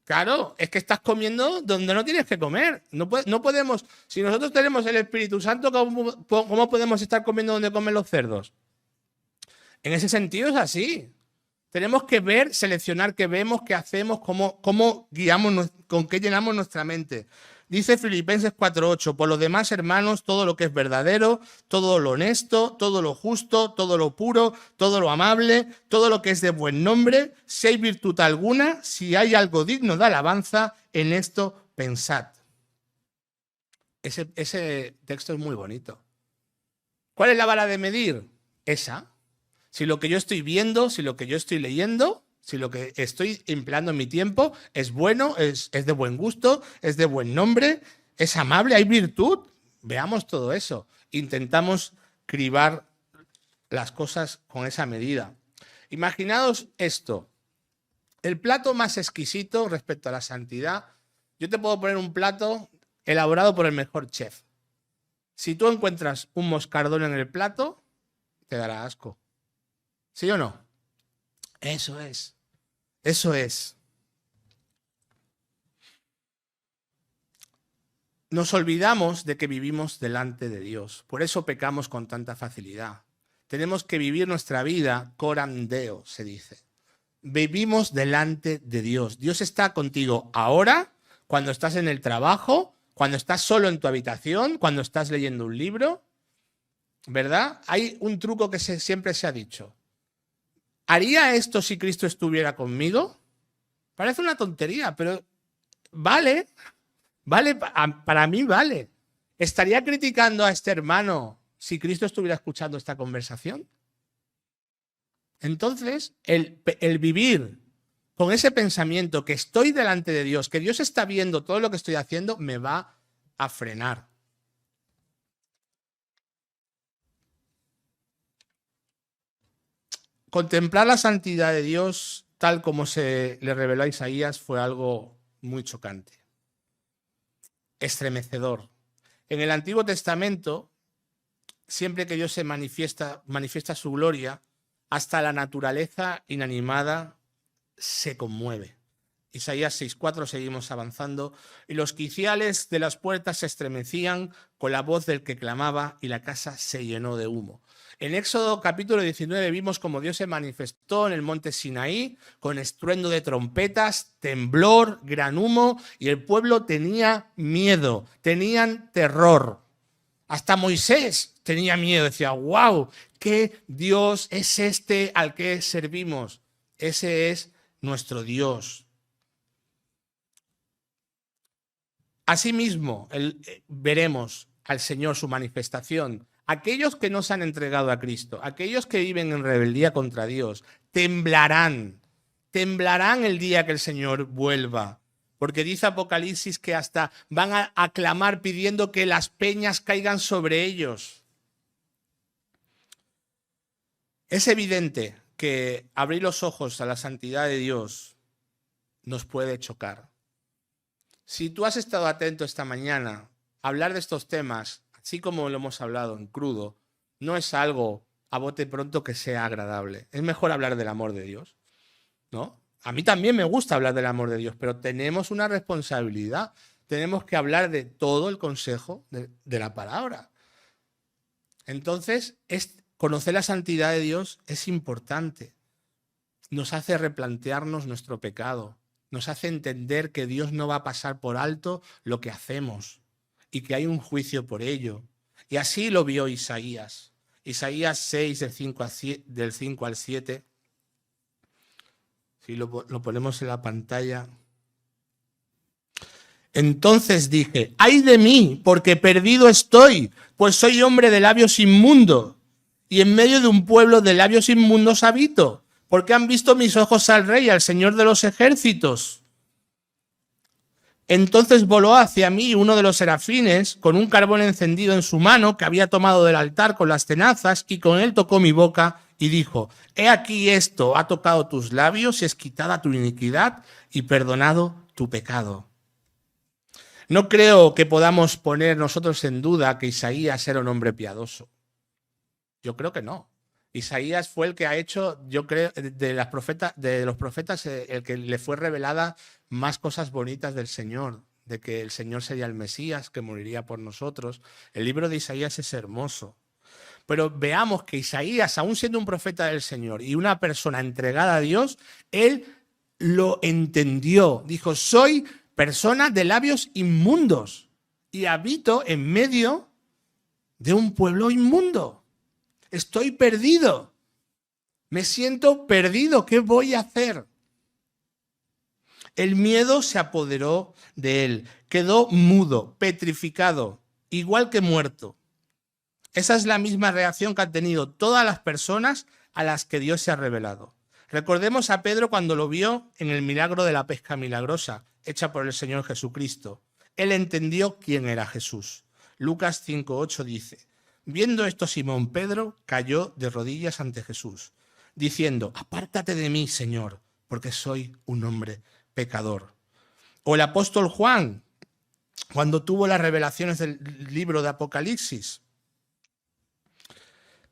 Speaker 1: Claro, es que estás comiendo donde no tienes que comer. No podemos, si nosotros tenemos el Espíritu Santo, ¿cómo podemos estar comiendo donde comen los cerdos? En ese sentido es así. Tenemos que ver, seleccionar qué vemos, qué hacemos, cómo guiamos, con qué llenamos nuestra mente. Dice Filipenses 4:8, por los demás, hermanos, todo lo que es verdadero, todo lo honesto, todo lo justo, todo lo puro, todo lo amable, todo lo que es de buen nombre, si hay virtud alguna, si hay algo digno de alabanza, en esto pensad. Ese texto es muy bonito. ¿Cuál es la vara de medir? Esa. Si lo que yo estoy viendo, si lo que yo estoy leyendo, si lo que estoy empleando en mi tiempo es bueno, es de buen gusto, es de buen nombre, es amable, hay virtud, veamos todo eso. Intentamos cribar las cosas con esa medida. Imaginaos esto, el plato más exquisito respecto a la santidad. Yo te puedo poner un plato elaborado por el mejor chef. Si tú encuentras un moscardón en el plato, te dará asco. ¿Sí o no? Eso es. Eso es. Nos olvidamos de que vivimos delante de Dios. Por eso pecamos con tanta facilidad. Tenemos que vivir nuestra vida coram Deo, se dice. Vivimos delante de Dios. Dios está contigo ahora, cuando estás en el trabajo, cuando estás solo en tu habitación, cuando estás leyendo un libro, ¿verdad? Hay un truco que siempre se ha dicho. ¿Haría esto si Cristo estuviera conmigo? Parece una tontería, pero vale, para mí vale. ¿Estaría criticando a este hermano si Cristo estuviera escuchando esta conversación? Entonces, el vivir con ese pensamiento que estoy delante de Dios, que Dios está viendo todo lo que estoy haciendo, me va a frenar. Contemplar la santidad de Dios, tal como se le reveló a Isaías, fue algo muy chocante, estremecedor. En el Antiguo Testamento, siempre que Dios se manifiesta su gloria, hasta la naturaleza inanimada se conmueve. Isaías 6:4, seguimos avanzando. Y los quiciales de las puertas se estremecían con la voz del que clamaba y la casa se llenó de humo. En Éxodo capítulo 19 vimos cómo Dios se manifestó en el monte Sinaí con estruendo de trompetas, temblor, gran humo, y el pueblo tenía miedo, tenían terror. Hasta Moisés tenía miedo, decía, wow, ¿qué Dios es este al que servimos? Ese es nuestro Dios. Asimismo, veremos al Señor su manifestación. Aquellos que no se han entregado a Cristo, aquellos que viven en rebeldía contra Dios, temblarán el día que el Señor vuelva. Porque dice Apocalipsis que hasta van a clamar pidiendo que las peñas caigan sobre ellos. Es evidente que abrir los ojos a la santidad de Dios nos puede chocar. Si tú has estado atento esta mañana a hablar de estos temas, así como lo hemos hablado en crudo, no es algo a bote pronto que sea agradable. Es mejor hablar del amor de Dios, ¿no? A mí también me gusta hablar del amor de Dios, pero tenemos una responsabilidad. Tenemos que hablar de todo el consejo de la palabra. Entonces, conocer la santidad de Dios es importante. Nos hace replantearnos nuestro pecado. Nos hace entender que Dios no va a pasar por alto lo que hacemos y que hay un juicio por ello. Y así lo vio Isaías. Isaías 6, del 5 al 7. Si lo ponemos en la pantalla. Entonces dije, ¡ay de mí, porque perdido estoy! Pues soy hombre de labios inmundos, y en medio de un pueblo de labios inmundos habito, porque han visto mis ojos al Rey, al Señor de los ejércitos. Entonces voló hacia mí uno de los serafines, con un carbón encendido en su mano, que había tomado del altar con las tenazas, y con él tocó mi boca y dijo: he aquí esto ha tocado tus labios y es quitada tu iniquidad y perdonado tu pecado. No creo que podamos poner nosotros en duda que Isaías era un hombre piadoso. Yo creo que no. Isaías fue el que ha hecho, yo creo, de los profetas, el que le fue revelada más cosas bonitas del Señor, de que el Señor sería el Mesías, que moriría por nosotros. El libro de Isaías es hermoso. Pero veamos que Isaías, aún siendo un profeta del Señor y una persona entregada a Dios, él lo entendió. Dijo: soy persona de labios inmundos y habito en medio de un pueblo inmundo. Estoy perdido. Me siento perdido. ¿Qué voy a hacer? El miedo se apoderó de él. Quedó mudo, petrificado, igual que muerto. Esa es la misma reacción que han tenido todas las personas a las que Dios se ha revelado. Recordemos a Pedro cuando lo vio en el milagro de la pesca milagrosa, hecha por el Señor Jesucristo. Él entendió quién era Jesús. Lucas 5:8 dice: viendo esto, Simón Pedro cayó de rodillas ante Jesús, diciendo: apártate de mí, Señor, porque soy un hombre pecador. O el apóstol Juan, cuando tuvo las revelaciones del libro de Apocalipsis.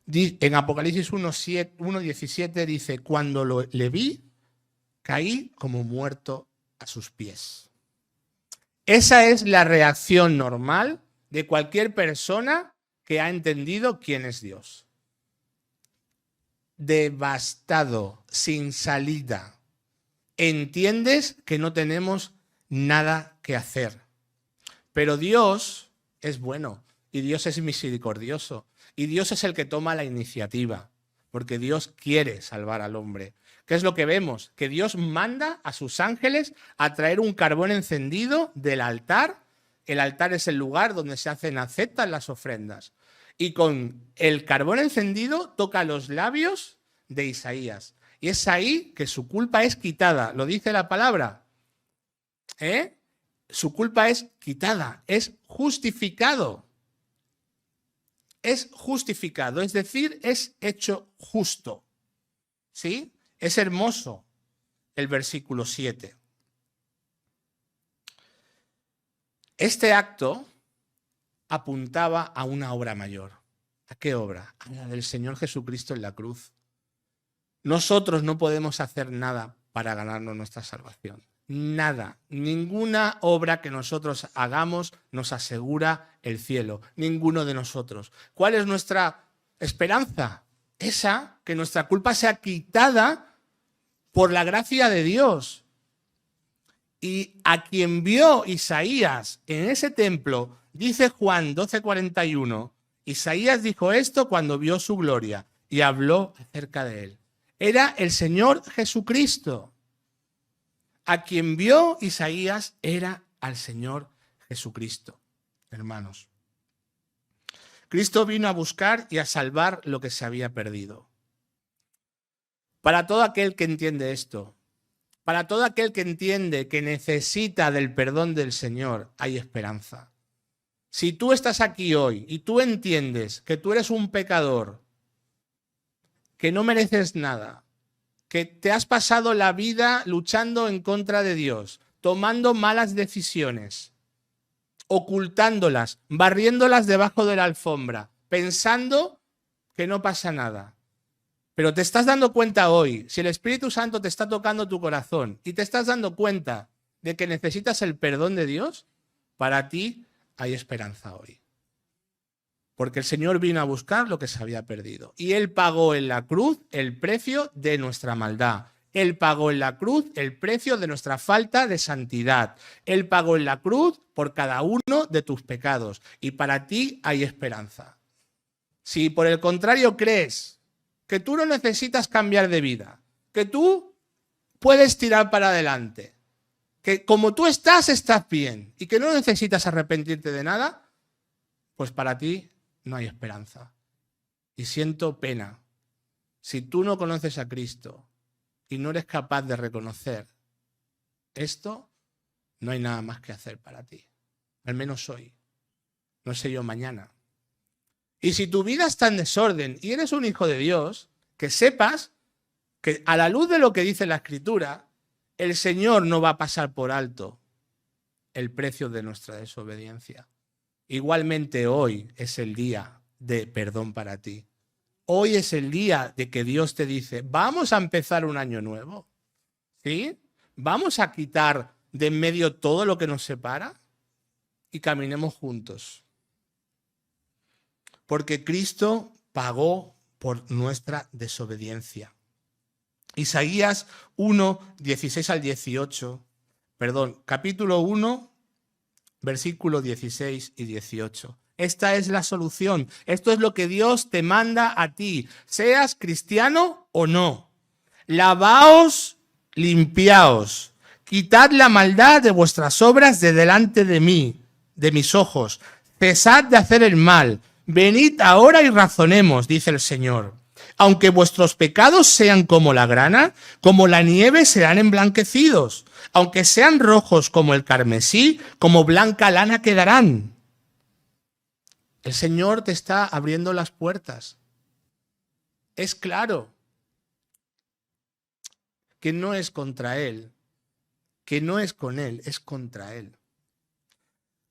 Speaker 1: En Apocalipsis 1:17 dice: cuando le vi, caí como muerto a sus pies. Esa es la reacción normal de cualquier persona que ha entendido quién es Dios. Devastado, sin salida. Entiendes que no tenemos nada que hacer. Pero Dios es bueno y Dios es misericordioso y Dios es el que toma la iniciativa, porque Dios quiere salvar al hombre. ¿Qué es lo que vemos? Que Dios manda a sus ángeles a traer un carbón encendido del altar. El altar es el lugar donde se aceptan las ofrendas. Y con el carbón encendido toca los labios de Isaías. Y es ahí que su culpa es quitada. ¿Lo dice la palabra? Su culpa es quitada, es justificado. Es justificado, es decir, es hecho justo. ¿Sí? Es hermoso el versículo 7. Este acto apuntaba a una obra mayor. ¿A qué obra? A la del Señor Jesucristo en la cruz. Nosotros no podemos hacer nada para ganarnos nuestra salvación. Nada, ninguna obra que nosotros hagamos nos asegura el cielo. Ninguno de nosotros. ¿Cuál es nuestra esperanza? Esa, que nuestra culpa sea quitada por la gracia de Dios. Y a quien vio Isaías en ese templo, dice Juan 12:41, Isaías dijo esto cuando vio su gloria y habló acerca de él. Era el Señor Jesucristo. A quien vio Isaías era al Señor Jesucristo, hermanos. Cristo vino a buscar y a salvar lo que se había perdido. Para todo aquel que entiende esto, para todo aquel que entiende que necesita del perdón del Señor, hay esperanza. Si tú estás aquí hoy y tú entiendes que tú eres un pecador, que no mereces nada, que te has pasado la vida luchando en contra de Dios, tomando malas decisiones, ocultándolas, barriéndolas debajo de la alfombra, pensando que no pasa nada. Pero te estás dando cuenta hoy, si el Espíritu Santo te está tocando tu corazón y te estás dando cuenta de que necesitas el perdón de Dios, para ti hay esperanza hoy. Porque el Señor vino a buscar lo que se había perdido. Y Él pagó en la cruz el precio de nuestra maldad. Él pagó en la cruz el precio de nuestra falta de santidad. Él pagó en la cruz por cada uno de tus pecados. Y para ti hay esperanza. Si por el contrario crees que tú no necesitas cambiar de vida, que tú puedes tirar para adelante, que como tú estás bien y que no necesitas arrepentirte de nada, pues para ti no hay esperanza. Y siento pena. Si tú no conoces a Cristo y no eres capaz de reconocer esto, no hay nada más que hacer para ti. Al menos hoy. No sé yo mañana. Y si tu vida está en desorden y eres un hijo de Dios, que sepas que a la luz de lo que dice la Escritura, el Señor no va a pasar por alto el precio de nuestra desobediencia. Igualmente hoy es el día de perdón para ti. Hoy es el día de que Dios te dice, vamos a empezar un año nuevo, ¿sí? Vamos a quitar de en medio todo lo que nos separa y caminemos juntos. Porque Cristo pagó por nuestra desobediencia. Isaías 1, 16 al 18, capítulo 1, versículo 16 y 18. Esta es la solución. Esto es lo que Dios te manda a ti, seas cristiano o no. Lavaos, limpiaos, quitad la maldad de vuestras obras de delante de mí, de mis ojos. Cesad de hacer el mal. Venid ahora y razonemos, dice el Señor. Aunque vuestros pecados sean como la grana, como la nieve serán emblanquecidos. Aunque sean rojos como el carmesí, como blanca lana quedarán. El Señor te está abriendo las puertas. Es claro que no es contra Él, que no es con Él, es contra Él.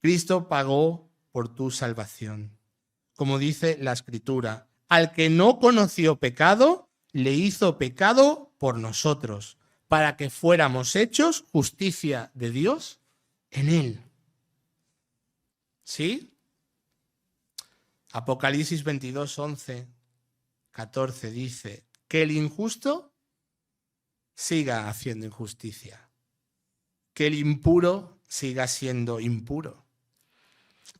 Speaker 1: Cristo pagó por tu salvación. Como dice la Escritura, al que no conoció pecado, le hizo pecado por nosotros, para que fuéramos hechos justicia de Dios en Él. ¿Sí? Apocalipsis 22, 11, 14 dice que el injusto siga haciendo injusticia, que el impuro siga siendo impuro,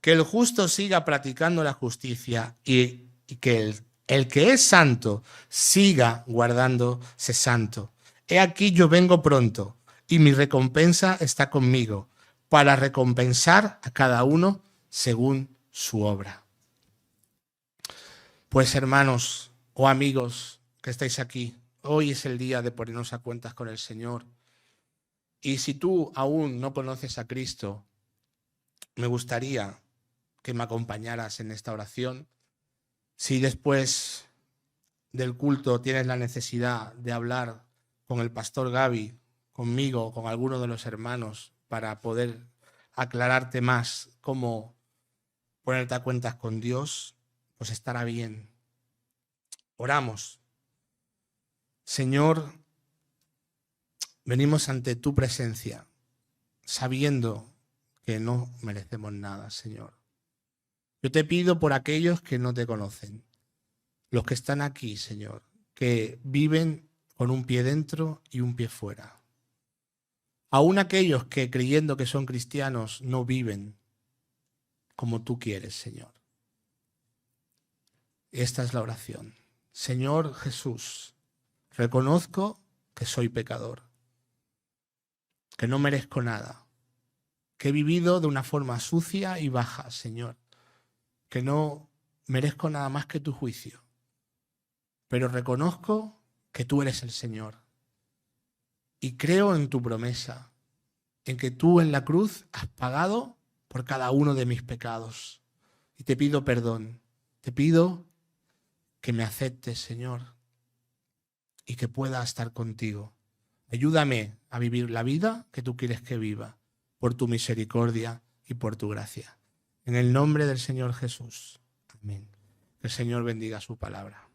Speaker 1: que el justo siga practicando la justicia y que el que es santo siga guardándose santo. He aquí yo vengo pronto y mi recompensa está conmigo para recompensar a cada uno según su obra. Pues hermanos o amigos que estáis aquí, hoy es el día de ponernos a cuentas con el Señor. Y si tú aún no conoces a Cristo, me gustaría que me acompañaras en esta oración. Si después del culto tienes la necesidad de hablar con el pastor Gaby, conmigo, con alguno de los hermanos, para poder aclararte más cómo ponerte a cuentas con Dios, pues estará bien. Oramos. Señor, venimos ante tu presencia, sabiendo que no merecemos nada, Señor. Yo te pido por aquellos que no te conocen, los que están aquí, Señor, que viven con un pie dentro y un pie fuera. Aún aquellos que creyendo que son cristianos no viven como tú quieres, Señor. Esta es la oración. Señor Jesús, reconozco que soy pecador, que no merezco nada, que he vivido de una forma sucia y baja, Señor, que no merezco nada más que tu juicio, pero reconozco que tú eres el Señor y creo en tu promesa, en que tú en la cruz has pagado por cada uno de mis pecados y te pido perdón, te pido que me aceptes, Señor, y que pueda estar contigo. Ayúdame a vivir la vida que tú quieres que viva, por tu misericordia y por tu gracia. En el nombre del Señor Jesús. Amén. Que el Señor bendiga su palabra.